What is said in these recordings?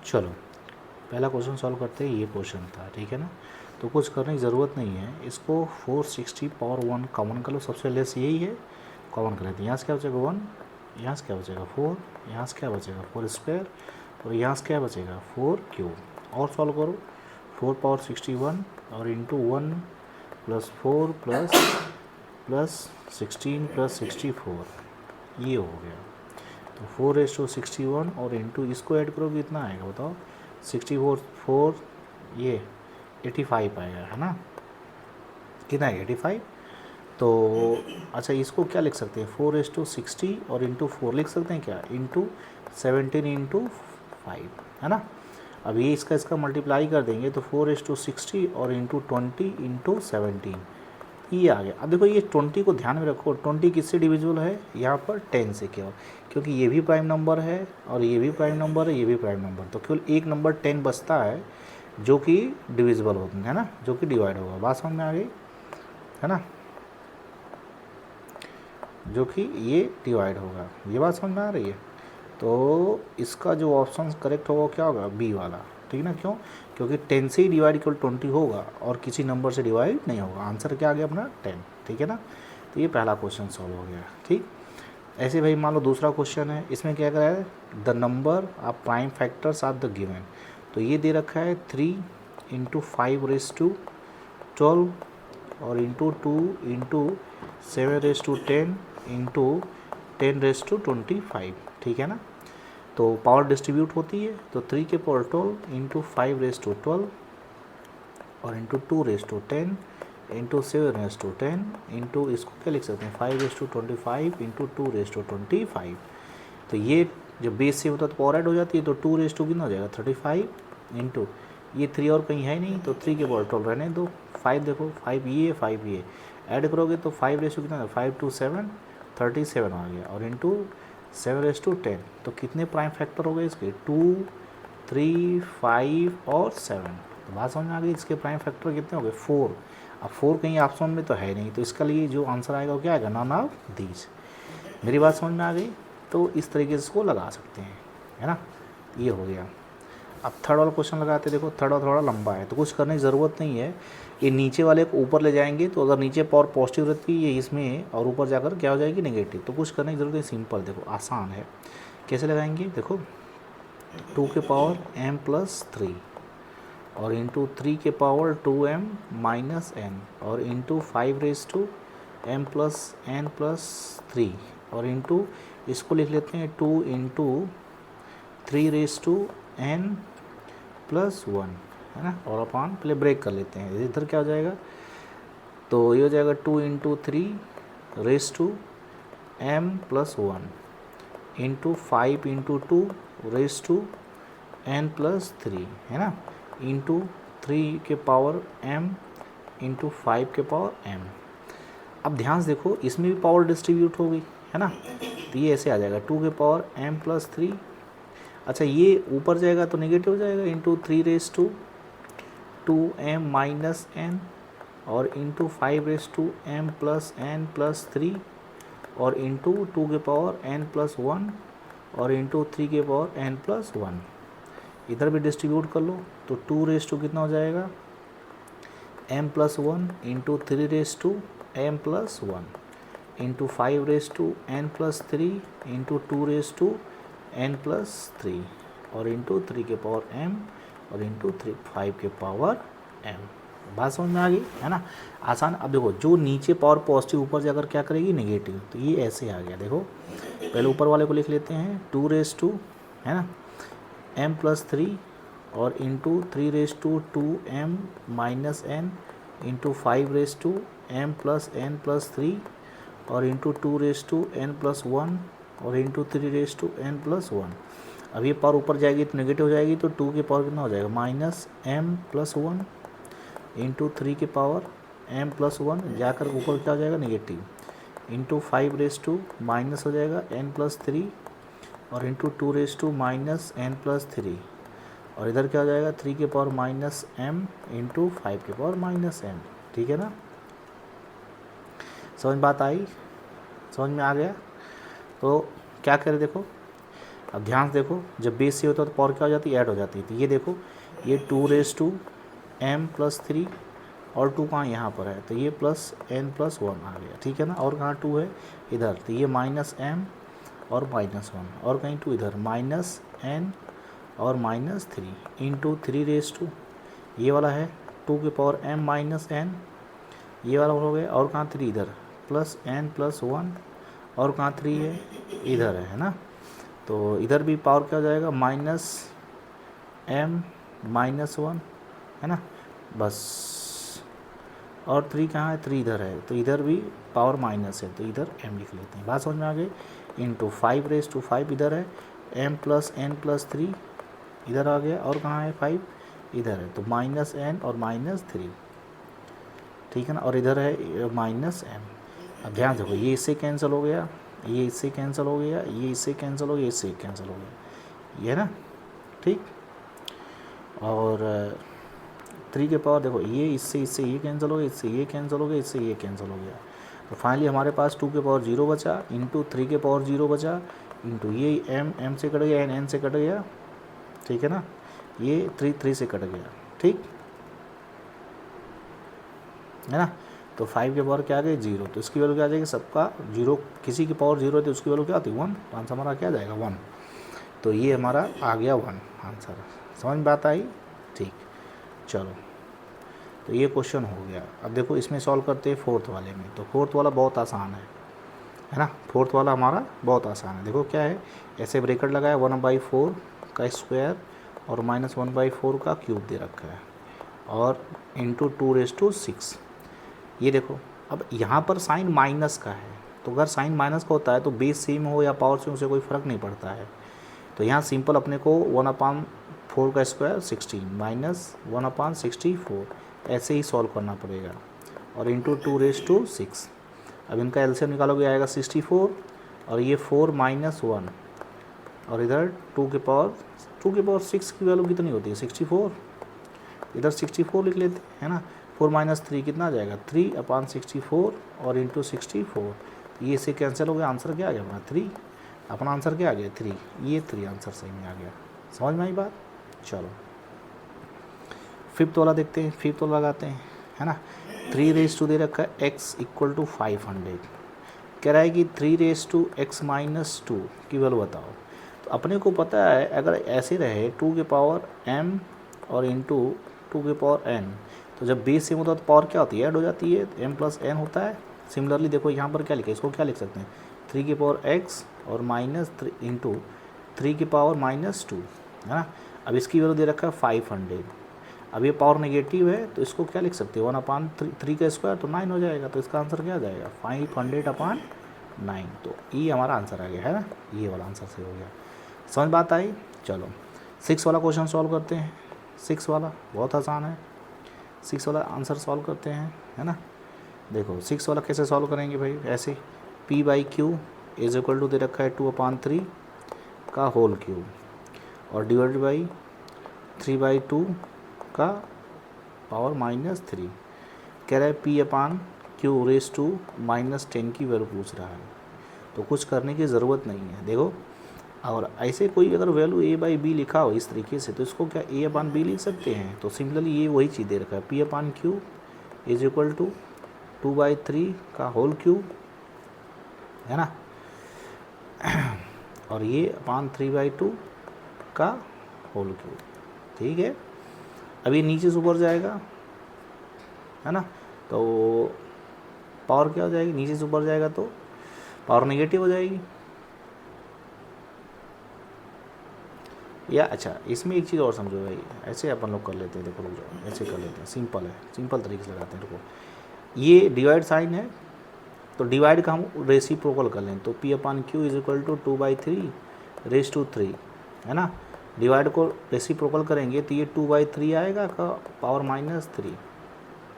चलो पहला question solve करते हैं। ये क्वेश्चन था, ठीक है ना, तो कुछ करने की ज़रूरत नहीं है। इसको 460 पावर 1 कॉमन कर लो, सबसे लेस यही है, कॉमन कर लेते हैं। यहाँ से क्या बचेगा 1, यहाँ से क्या बचेगा 4, यहाँ से क्या बचेगा 4 स्क्वायर, और यहाँ से क्या बचेगा 4 क्यूब। और सॉल्व करो, 4 पावर 61 और इंटू 1 प्लस 4 प्लस 16 प्लस 64, ये हो गया। तो 4:61 और इंटू इसको ऐड करोगे कितना आएगा बताओ, 64 ये 85 आएगा, है ना, कितना है 85। तो अच्छा इसको क्या लिख सकते हैं, 4:60 और इंटू 4 लिख सकते हैं क्या, इंटू 17 इंटू 5, है ना। अब ये इसका मल्टीप्लाई कर देंगे तो 4:60 और इंटू 20 इंटू 17, ये आ गया। अब देखो ये 20 को ध्यान में रखो, 20 किससे डिविजिबल है, यहाँ पर 10 से केवल, क्योंकि ये भी प्राइम नंबर है और ये भी प्राइम नंबर है, ये भी प्राइम नंबर, तो केवल एक नंबर 10 बचता है जो कि डिविजिबल होता है ना, जो कि डिवाइड होगा। बात समझ में आ गई, है ना, जो कि ये डिवाइड होगा, ये बात समझ में आ रही है। तो इसका जो ऑप्शन करेक्ट होगा क्या होगा, बी वाला, ठीक ना। क्यों, क्योंकि 10 से ही डिवाइड केवल 20 होगा और किसी नंबर से डिवाइड नहीं होगा। आंसर क्या आ गया अपना 10, ठीक है ना। तो ये पहला क्वेश्चन सॉल्व हो गया, ठीक। ऐसे भाई मान लो दूसरा क्वेश्चन है, इसमें क्या करा है, the number of prime factors are the given. तो ये दे रखा है 3 इंटू 5⁻12 और इंटू 2 इंटू 7⁻10 इंटू 10⁻25, ठीक है ना। तो पावर डिस्ट्रीब्यूट होती है, तो 3 के पावर 12 इंटू 5⁻12 और इंटू 2⁻10 इंटू 7⁻10 इंटू इसको क्या लिख सकते हैं 5⁻25 इंटू 2⁻25। तो ये जब बेस से होता है तो पावर ऐड हो जाती है, तो 2 कितना हो जाएगा 35 इंटू ये 3 और कहीं है नहीं, तो 3 के पावर 12 रहने दो, 5 देखो 5 ये 5 ये ऐड करोगे तो 5 कितना 5 2 7 37 आ गया, और इंटू 7:10, तो कितने प्राइम फैक्टर हो गए इसके 2 3 5 और 7। तो बात समझ में आ गई, इसके प्राइम फैक्टर कितने हो गए 4। अब 4 कहीं ऑप्शन में तो है नहीं, तो इसका लिए जो आंसर आएगा वो क्या आएगा, नॉन ऑफ दीज। मेरी बात समझ में आ गई, तो इस तरीके से इसको लगा सकते हैं, है ना, ये हो गया। अब थर्ड वाला क्वेश्चन लगाते हैं। देखो थर्ड वाला थोड़ा लंबा है, तो कुछ करने की ज़रूरत नहीं है। ये नीचे वाले को ऊपर ले जाएंगे, तो अगर नीचे पावर पॉजिटिव रहती है ये इसमें, और ऊपर जाकर क्या हो जाएगी नेगेटिव। तो कुछ करने की ज़रूरत है, सिंपल, देखो आसान है। कैसे लगाएंगे, देखो 2 के पावर m+3 और इंटू 3 के पावर 2m-n और इंटू 5m+n+3 और इंटू इसको लिख लेते हैं 2 इंटू 3n+1, है ना, और अपन पहले ब्रेक कर लेते हैं। इधर क्या हो जाएगा, तो ये हो जाएगा 2 into 3m+1 into 5 into 2n+3, है ना, इंटू 3 के पावर m इंटू 5 के पावर m। अब ध्यान से देखो इसमें भी पावर डिस्ट्रीब्यूट हो गई, है ना, तो ये ऐसे आ जाएगा 2 के पावर m+3। अच्छा ये ऊपर जाएगा तो नेगेटिव हो जाएगा, इंटू 3⁻2m-n और इंटू 5⁻m+n+3 और इंटू 2 के पावर n+1 और इंटू 3 के पावर n+1। इधर भी डिस्ट्रीब्यूट कर लो, तो 2 कितना हो जाएगा m+1 into 3m+1 into 5n+3 into 2n+3 और इंटू 3 के पावर m और इंटू 5 के पावर m। बात समझ में आ गई, है ना, आसान। अब देखो जो नीचे पावर पॉजिटिव ऊपर जाकर क्या करेगी नेगेटिव, तो ये ऐसे आ गया। देखो पहले ऊपर वाले को लिख लेते हैं 2 है ना m+3 और इंटू 3(2m-n) इंटू 5(m+n+3 और इंटू 2n+1 और इंटू 3n+1। अब ये पावर ऊपर जाएगी तो नेगेटिव हो जाएगी, तो 2 के पावर कितना हो जाएगा -m+1 इंटू 3 के पावर m+1 जाकर ऊपर क्या हो जाएगा नेगेटिव, इंटू 5 माइनस हो जाएगा n+3 और इंटू 2 और इधर क्या हो जाएगा 3 के पावर -m इंटू 5 के पावर -m, ठीक है ना। समझ बात आई, समझ में आ गया। तो क्या करें, देखो अब ध्यान से देखो, जब बेस से होता है तो पावर क्या हो जाती है, ऐड हो जाती है। तो ये देखो, ये 2m+3 और 2 कहाँ यहाँ पर है, तो ये +n+1 आ गया, ठीक है ना। और कहाँ 2 है, इधर, तो ये -m और -1, और कहीं 2 इधर, -n और -3 इंटू 3 ये वाला है 2m-n, ये वाला हो गया, और कहाँ 3 इधर, +n+1, और कहाँ 3 है, इधर है ना। तो इधर भी पावर क्या हो जाएगा, -m-1 है ना, बस। और 3 कहाँ है, 3 इधर है, तो इधर भी पावर माइनस है, तो इधर m लिख लेते हैं। बात समझ में आ गई। इंटू 5 इधर है, m+n+3 इधर आ गया, और कहाँ है 5 इधर है, तो -n और -3, ठीक है ना। और इधर है -m। अब ध्यान देखो, ये इससे कैंसिल हो गया, ये इससे कैंसिल हो गया, ये इससे कैंसिल हो गया, इससे कैंसिल हो गया, ये ना, ठीक। और 3 के पावर देखो, ये इससे ये कैंसिल हो गया, इससे ये कैंसिल हो गया, इससे ये कैंसिल हो गया। तो फाइनली हमारे पास 2 के पावर 0 बचा, इंटू 3 के पावर 0 बचा, इंटू ये m से कट गया, n से कट गया, ठीक है ना। ये 3 से कट गया, ठीक है ना। तो 5 के पावर क्या आ गई, 0, तो इसकी वैल्यू क्या आ जाएगी, सबका 0, किसी की पावर 0 है तो उसकी वैल्यू क्या आती है, 1, तो आंसर हमारा क्या आ जाएगा, 1। तो ये हमारा आ गया 1 आंसर। समझ में बात आई, ठीक। चलो, तो ये क्वेश्चन हो गया। अब देखो इसमें सॉल्व करते हैं फोर्थ वाले में। तो फोर्थ वाला बहुत आसान है ना। फोर्थ वाला हमारा बहुत आसान है। देखो क्या है, ऐसे ब्रैकेट लगाया, 1/4 का स्क्वायर और -1/4 का क्यूब दे रखा है, और इंटू 2⁶। ये देखो, अब यहाँ पर साइन माइनस का है, तो अगर साइन माइनस का होता है तो बेस सेम हो या पावर सेम, उसे कोई फ़र्क नहीं पड़ता है। तो यहाँ सिंपल अपने को 1/4 का स्क्वायर 16 -1/64 ऐसे ही सॉल्व करना पड़ेगा, और इंटू 2⁶। अब इनका एलसीएम निकालोगे, आएगा 64, और ये 4 -1, और इधर 2 के पावर 6 की वैल्यू कितनी होती है, 64, इधर 64 लिख लेते हैं, है ना। 4 - 3 कितना आ जाएगा, 3/64, और इंटू 64, ये इससे कैंसिल हो गया। आंसर क्या आ गया अपना, 3। अपना आंसर क्या आ गया, 3। ये 3 आंसर सही में आ गया। समझ में आई बात। चलो, फिफ्थ वाला देखते हैं। फिफ्थ वाला लगाते हैं, है ना। 3 दे रखा है, x = 500। कह रहा है कि 3x-2 की वैल्यू बताओ। तो अपने को पता है, अगर ऐसे रहे 2 के पावर m और इंटू 2 के पावर n, तो जब बेस सेम होता है तो पावर क्या होती है, ऐड हो जाती है, m+n होता है। सिमिलरली देखो यहाँ पर क्या लिखा है, इसको क्या लिख सकते हैं, 3 के पावर x और -3 इंटू 3 के पावर -2, है ना। अब इसकी वैल्यू दे रखा है 500। अब ये पावर नेगेटिव है, तो इसको क्या लिख सकते हैं, 1/3 का स्क्वायर, तो 9 हो जाएगा। तो इसका आंसर क्या आ जाएगा, 500/9। तो ये हमारा आंसर आ गया, है ना। ये वाला आंसर सही हो गया। समझ बात आई। चलो, 6 वाला क्वेश्चन सॉल्व करते हैं। 6 वाला बहुत आसान है। 6 वाला आंसर सॉल्व करते हैं, है ना। देखो 6 वाला कैसे सॉल्व करेंगे भाई, ऐसे P/Q = दे रखा है 2/3 का होल क्यूब, और डिवाइड बाई 3/2 का पावर -3। कह रहा है P/Q⁻10 की वैल्यू पूछ रहा है, तो कुछ करने की ज़रूरत नहीं है। देखो, और ऐसे कोई अगर वैल्यू A/B लिखा हो इस तरीके से, तो इसको क्या A/B लिख सकते हैं। तो सिमिलरली ये वही चीज़ दे रखा है, P/Q = 2/3 का होल क्यूब, है ना, और ये 3/2 का होल क्यूब, ठीक है। अब ये नीचे से ऊपर जाएगा, है ना, तो पावर क्या हो जाएगी, नीचे से ऊपर जाएगा तो पावर नेगेटिव हो जाएगी। या अच्छा, इसमें एक चीज़ और समझो भाई, ऐसे अपन लोग कर लेते हैं। देखो रुक जाओ, ऐसे कर लेते हैं, सिंपल है, सिंपल तरीके से लगाते हैं। देखो, ये डिवाइड साइन है, तो डिवाइड का हम रेसिप्रोकल कर लें, तो P/Q = 2/3 है ना। डिवाइड को रेसिप्रोकल करेंगे तो ये 2/3 आएगा का पावर -3,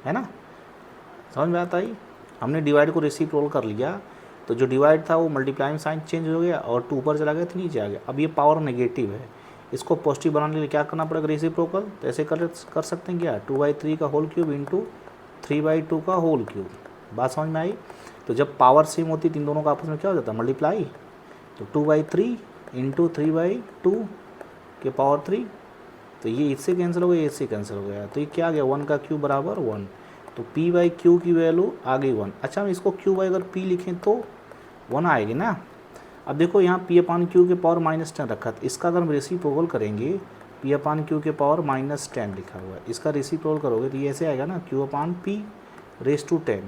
है ना। समझ में आता ही। हमने डिवाइड को रेसिप्रोकल कर लिया, तो जो डिवाइड था वो मल्टीप्लाइंग साइन चेंज हो गया, और 2 ऊपर चला गया तो नीचे आ गया। अब ये पावर नेगेटिव है, इसको पॉजिटिव बनाने के लिए क्या करना पड़ेगा, रेसिप्रोकल। तो ऐसे कर सकते हैं क्या, 2/3 का होल क्यूब इंटू 3/2 का होल क्यूब। बात समझ में आई। तो जब पावर सेम होती है, इन दोनों का आपस में क्या हो जाता है, मल्टीप्लाई। तो 2/3 इंटू 3/2 के पावर 3, तो ये इससे कैंसिल हो गया, ये इससे कैंसिल हो गया, तो ये क्या आ गया 1 का क्यूब बराबर 1, तो p/q की वैल्यू आ गई 1। अच्छा हम इसको q बाई अगर p लिखें तो 1 आएगी ना। अब देखो यहाँ p/q के पावर -10 रखा था, इसका अगर हम रेसिप्रोकल करेंगे p/q के पावर -10 लिखा हुआ है, इसका रेसिप्रोकल करोगे तो ये ऐसे आएगा ना q/p⁻10।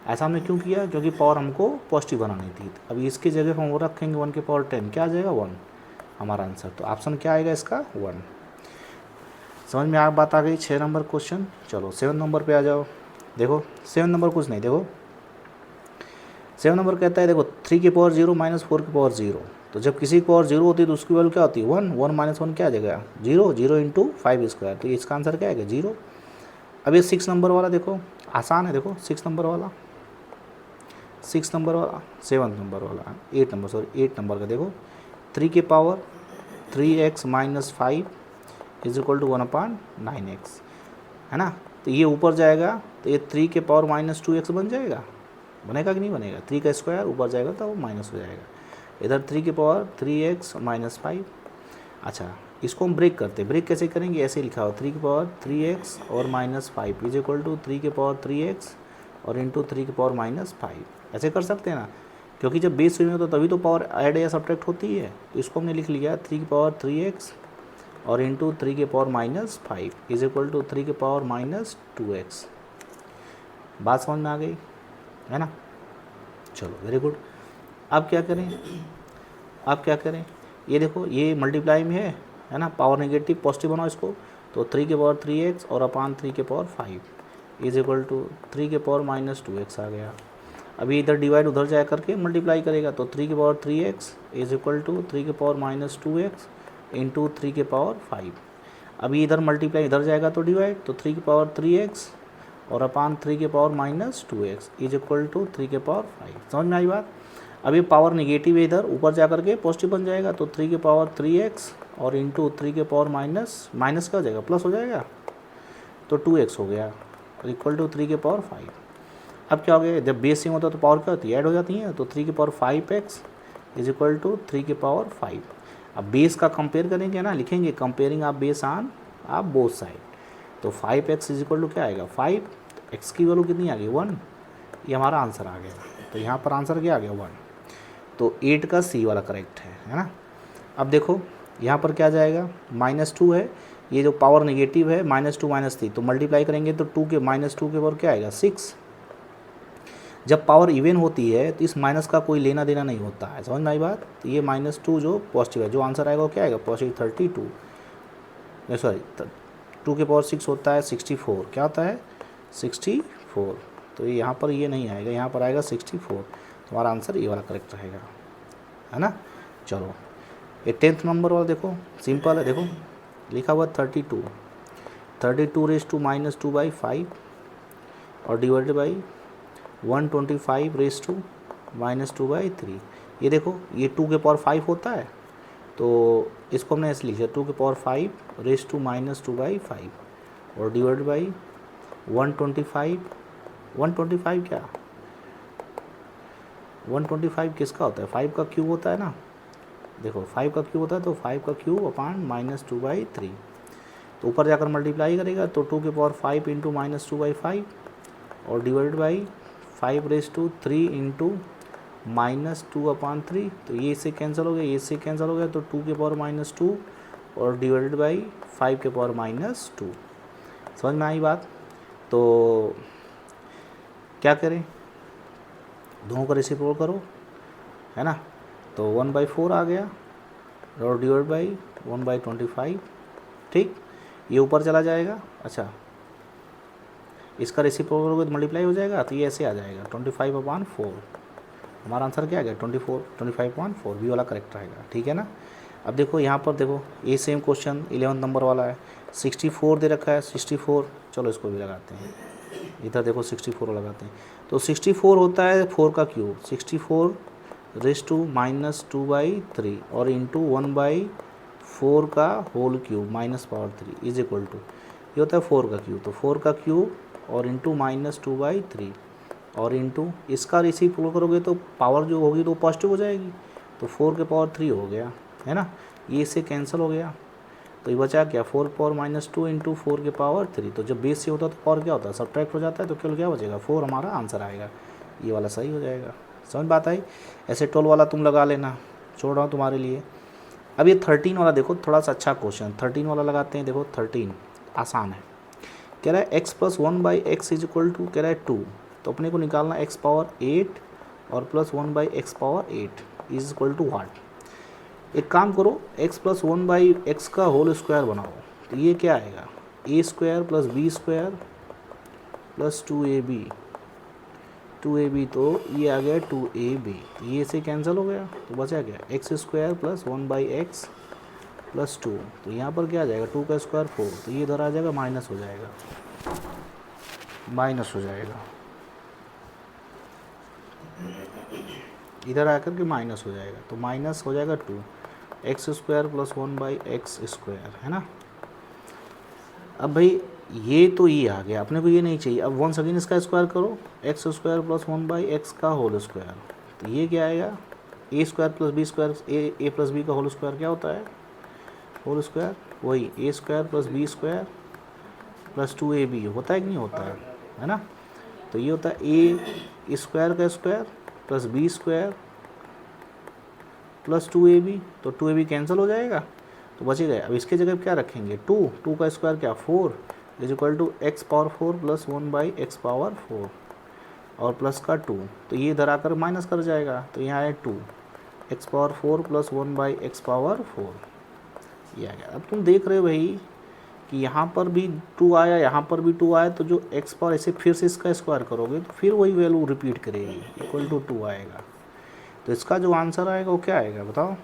ऐसा हमने क्यों किया, क्योंकि पावर हमको पॉजिटिव बनानी थी। अब इसकी जगह हम वो रखेंगे 1 के पावर 10, क्या आ जाएगा 1 हमारा आंसर। तो ऑप्शन क्या आएगा इसका 1। समझ में बात आ गई। 6 नंबर क्वेश्चन। चलो 7 नंबर पे आ जाओ। देखो 7 नंबर कुछ नहीं, देखो 7 नंबर कहता है देखो 3 की पावर 0 माइनस 4 की पावर 0, तो जब किसी की पावर 0 होती है तो उसकी वैल्यू क्या होती है 1, 1 माइनस 1 क्या आ जाएगा 0, 0 इंटू 5 स्क्वायर, तो इसका आंसर क्या आएगा 0। अब ये 6 नंबर वाला देखो आसान है, देखो 6 नंबर वाला 7 नंबर वाला 8 नंबर का देखो 3 के power 3x minus 5 is equal to 1/9x है ना। तो ये ऊपर जाएगा तो ये 3 के पावर -2x बन जाएगा, बनेगा कि नहीं बनेगा, 3 का स्क्वायर ऊपर जाएगा तो वो माइनस हो जाएगा, इधर 3 के पावर 3x माइनस 5। अच्छा इसको हम ब्रेक करते हैं, ब्रेक कैसे करेंगे, ऐसे लिखा हो 3 के पावर 3x और -5 इज इक्वल टू 3 के पावर 3x और इंटू 3 के पावर -5, ऐसे कर सकते हैं ना, क्योंकि जब बेस में तो तभी तो पावर ऐड या सब्ट्रैक्ट होती है। तो इसको हमने लिख लिया 3 की पावर 3x और इंटू 3 के पावर -5 इज इक्वल टू 3 के पावर -2x। बात समझ में आ गई है ना। चलो वेरी गुड। अब क्या करें, ये देखो ये मल्टीप्लाई में है ना, पावर नेगेटिव पॉजिटिव बनाओ इसको, तो 3 के पावर 3x और अपान 3 के पावर 5 इज इक्वल टू 3 के पावर -2x आ गया। अभी इधर डिवाइड उधर जाए करके मल्टीप्लाई करेगा, तो 3 के power 3x is equal to 3 के पावर -2x इंटू 3 के पावर 5। अभी इधर मल्टीप्लाई इधर जाएगा तो डिवाइड, तो 3 के पावर 3x और अपान 3 के power -2x is equal to 3 के पावर 5। समझ में आई बात। अभी पावर नेगेटिव है, इधर ऊपर जा करके पॉजिटिव बन जाएगा, तो 3 के पावर 3x और इंटू 3 के पावर माइनस क्या हो जाएगा, प्लस हो जाएगा, तो 2x हो गया इक्वल टू 3 के पावर 5। अब क्या हो गया, जब बेस सेम होता है तो पावर क्या होती है, ऐड हो जाती है, तो 3 के power 5x is equal to 3 के पावर 5। अब बेस का कंपेयर करेंगे ना, लिखेंगे कंपेयरिंग आप बेस ऑन आप बोथ साइड, तो 5x इज इक्वल टू क्या आएगा 5, x की वैल्यू कितनी आ गई 1, ये हमारा आंसर आ गया। तो यहाँ पर आंसर क्या आ गया 1, तो 8 का सी वाला करेक्ट है ना। अब देखो यहाँ पर क्या जाएगा -2 है, ये जो पावर नेगेटिव है -2 -3, तो मल्टीप्लाई करेंगे तो 2 के -2 के पावर क्या आएगा 6। जब पावर इवन होती है तो इस माइनस का कोई लेना देना नहीं होता है, समझ में आई बात। तो ये -2 जो पॉजिटिव है, जो आंसर आएगा वो क्या आएगा पॉजिटिव 32, सॉरी 2 के पावर 6 होता है 64, क्या होता है 64, तो यहाँ पर ये नहीं आएगा, यहाँ पर आएगा 64, हमारा आंसर ये वाला करेक्ट रहेगा है ना। चलो ये 10th नंबर वाला देखो सिंपल है, देखो लिखा हुआ 32 रेज टू -2/5 और डिवाइडेड बाई 125 रेज टू -2/3। ये देखो ये 2 के पावर 5 होता है, तो इसको हमने ऐसे लिखा 2 के पावर 5 रेज टू -2/5 और डिवाइडेड बाई 125 क्या 125 किसका होता है 5 का क्यूब होता है ना, देखो 5 का क्यूब होता है, तो 5 का क्यूब अपान -2/3, तो ऊपर जाकर मल्टीप्लाई करेगा तो 2 के पावर 5 इंटू -2/5 और divided by 5 raise to 3 into -2/3, तो ये इससे कैंसिल हो गया, ये इससे कैंसिल हो गया, तो 2 के पावर -2 और डिवाइडेड बाई 5 के पावर -2। समझ में आई बात। तो क्या करें, दोनों का रेसिप्रोकल करो है ना, तो 1/4 आ गया और डिवाइड बाई 1/25, ठीक, ये ऊपर चला जाएगा। अच्छा इसका रेसिप्रोकल करोगे तो मल्टीप्लाई हो जाएगा, तो ये ऐसे आ जाएगा 25/4, हमारा आंसर क्या आ गया 25/4, बी वाला करेक्ट रहेगा, ठीक है ना। अब देखो यहाँ पर देखो ये सेम क्वेश्चन 11 नंबर वाला है, 64 दे रखा है 64, चलो इसको भी लगाते हैं, इधर देखो 64 लगाते हैं, तो 64 होता है 4 का क्यूब, 64 रेज टू -2/3 और इंटू 1/4 का whole cube -3 is equal to, ये होता है 4 का क्यूब, तो 4 का क्यूब और इंटू -2/3 और इंटू इसका रेसिप्रोकल करोगे तो पावर जो होगी तो पॉजिटिव हो जाएगी, तो 4 के पावर 3 हो गया है ना, ये इससे कैंसिल हो गया, तो ये बचा क्या 4 पावर माइनस 2 इंटू 4 के पावर 3। तो जब बेस से होता है तो पावर क्या होता है, सब्ट्रैक्ट हो जाता है, तो केवल क्या बचेगा 4 हमारा आंसर आएगा, ये वाला सही हो जाएगा। समझ बात आई। ऐसे 12 वाला तुम लगा लेना, छोड़ रहा हूँ तुम्हारे लिए। अब ये 13 वाला देखो, थोड़ा सा अच्छा क्वेश्चन, 13 वाला लगाते हैं। देखो 13 आसान है, कह रहा है x plus 1/x is equal to, कह रहा है 2, तो अपने को निकालना x पावर 8 और plus 1/x power 8 is equal to what. एक काम करो, x प्लस 1/x का होल स्क्वायर बनाओ, तो ये क्या आएगा a square plus b square plus 2ab, तो ये आ गया 2ab, ये से कैंसिल हो गया, तो बचा क्या x square plus 1/x plus 2, तो यहाँ पर क्या आ जाएगा 2 का स्क्वायर 4, तो ये इधर आ जाएगा माइनस हो जाएगा, माइनस हो जाएगा, इधर आकर के माइनस हो जाएगा, तो माइनस हो जाएगा 2x square plus 1/x square, है ना। अब भाई ये तो ये आ गया, अपने को ये नहीं चाहिए। अब वंस अगेन इसका स्क्वायर करो, x स्क्वायर प्लस 1/x का होल स्क्वायर, तो ये क्या आएगा a square plus b square, a plus b का होल स्क्वायर क्या होता है, होल स्क्वायर वही a square plus b square plus 2ab होता है कि नहीं होता है ना। तो ये होता है a स्क्वायर का square plus b square plus 2ab, तो 2ab कैंसिल हो जाएगा, तो बचेगा। अब इसके जगह क्या रखेंगे 2 का स्क्वायर क्या 4 is equal to x power 4 plus 1/x power 4 और प्लस का 2, तो ये इधर आकर माइनस कर जाएगा, तो यहाँ है 2x power 4 plus 1/x power 4, ये आ गया। अब तुम देख रहे हो भाई कि यहाँ पर भी 2 आया, यहाँ पर भी 2 आया, तो जो x पावर ऐसे फिर से इसका स्क्वायर करोगे तो फिर वही वैल्यू रिपीट करेगी, इक्वल टू 2 आएगा। तो इसका जो आंसर आएगा वो क्या आएगा बताओ,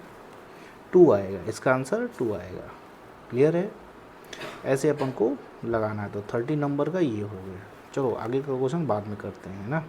2 आएगा, इसका आंसर 2 आएगा। क्लियर है, ऐसे अपन को लगाना है। तो 30 नंबर का ये हो गया। चलो आगे का क्वेश्चन बाद में करते हैं ना।